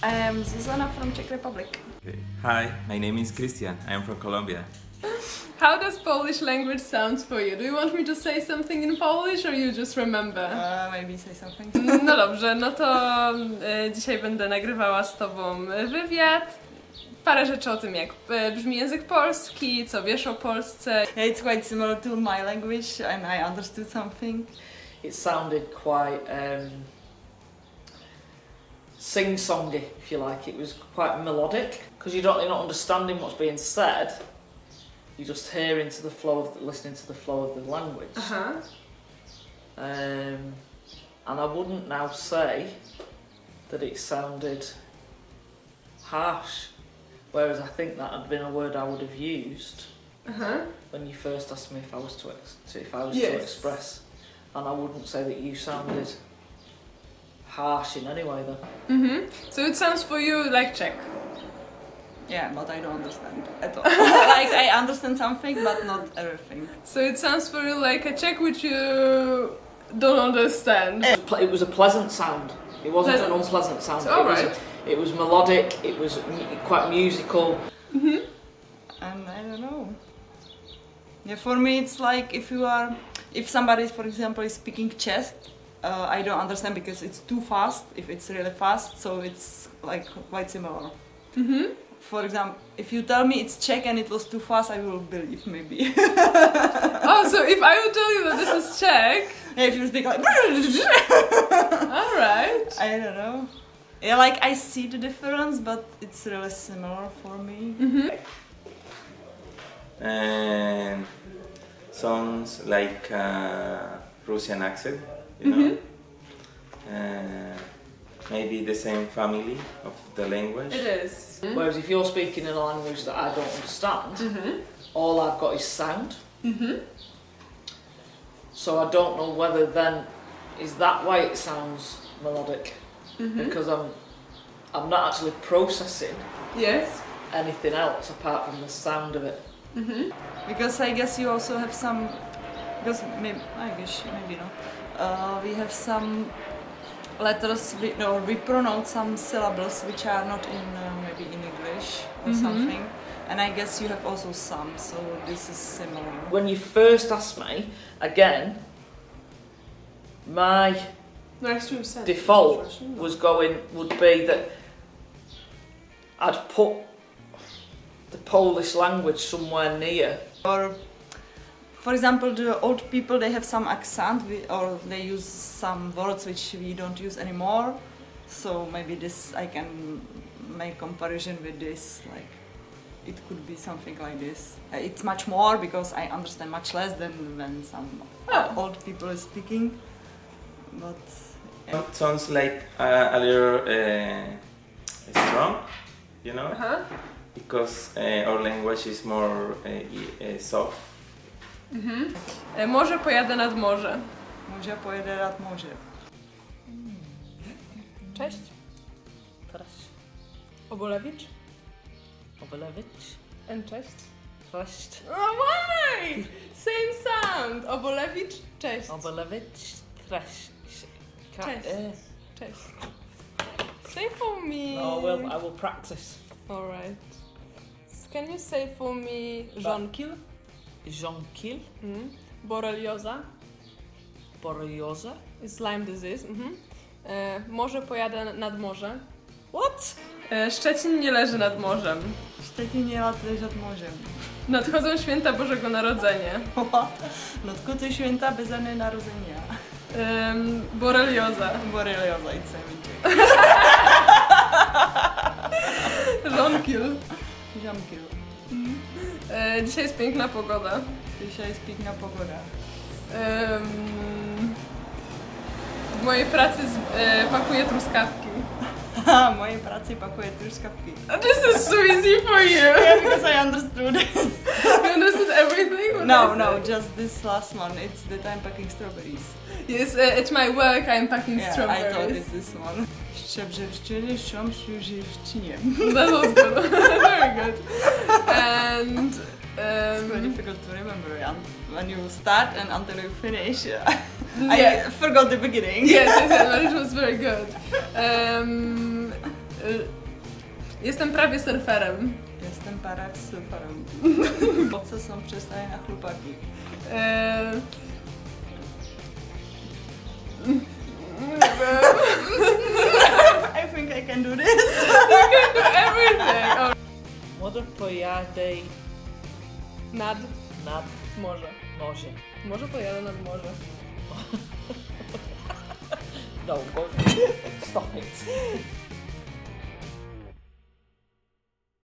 I am Zuzana from Czech Republic. Okay. Hi, my name is Christian. I am from Colombia. How does Polish language sound for you? Do you want me to say something in Polish or you just remember? Maybe say something. No dobrze, no to dzisiaj będę nagrywała z Tobą wywiad. Parę rzeczy o tym, jak brzmi język polski, co wiesz o Polsce. Yeah, it's quite similar to my language and I understood something. It sounded quite sing-songy, if you like. It was quite melodic because you're not understanding what's being said. You just hear into the flow of listening to the flow of the language. And I wouldn't now say that it sounded harsh, whereas I think that had been a word I would have used when you first asked me if I was to express, and I wouldn't say that you sounded harsh in any way then. So it sounds for you like Czech. Yeah, but I don't understand at all. Like I understand something, but not everything. So it sounds for you like a Czech which you don't understand. It was a pleasant sound. It wasn't an unpleasant sound. It was melodic. It was quite musical. And I don't know. Yeah, for me it's like if somebody, for example, is speaking Czech, I don't understand because it's too fast. If it's really fast, so it's like quite similar. For example, if you tell me it's Czech and it was too fast, I will believe maybe. Oh, so if I would tell you that this is Czech... Yeah, if you speak like... Alright. I don't know. Yeah, like I see the difference, but it's really similar for me. And sounds like Russian accent, you know. Maybe the same family of the language. It is. Whereas if you're speaking in a language that I don't understand, all I've got is sound. So I don't know whether then is that why it sounds melodic, because I'm not actually processing anything else apart from the sound of it. Because I guess you also have some, because maybe no. We have some letters, we pronounce some syllables which are not in maybe in English or something, and I guess you have also some, so this is similar. When you first asked me, again, my default would be that I'd put the Polish language somewhere near. Or, for example, the old people, they have some accent, or they use some words which we don't use anymore. So maybe this, I can make comparison with this, like it could be something like this. It's much more because I understand much less than when some old people are speaking. But It sounds like a little strong, you know, because our language is more soft. Morze pojadę nad morze. Morze pojedę nad morze. Cześć. Cześć. Obolewicz. Obolewicz. And cześć. Cześć. Oh, why? Same sound. Obolewicz. Cześć. Obolewicz. Cześć. Cześć. Cześć. Say for me. No, I will practice. Alright. Can you say for me żonkil? Żonkil. Borelioza. Borelioza. Is Lyme disease. Morze pojadę nad morze. What? Szczecin nie leży nad morzem. Szczecin nie leży nad morzem. Nadchodzą święta Bożego Narodzenia. Nadchodzą święta Bożego Narodzenia. Borelioza. Borelioza, it's a Żonkil. Żonkil. Dzisiaj jest piękna pogoda. Dzisiaj jest piękna pogoda. W mojej pracy pakuję truskawki. W mojej pracy pakuję truskawki. This is so easy for you. Yeah, because I understood. You understood everything? No, just this last one. It's that I'm packing strawberries. Yes, at my work I'm packing strawberries. I thought it's this one. That was good. Very good. And it's quite difficult to remember when you start and until you finish. I forgot the beginning. Yes, but it was very good. Jestem prawie surferem. Jestem parasurferem. Po co są przestaje na chłopaki? I think I can do this. Everything! O, Może pojadę nad nad morze. morze. Może pojadę nad morze. No, go. Stop it.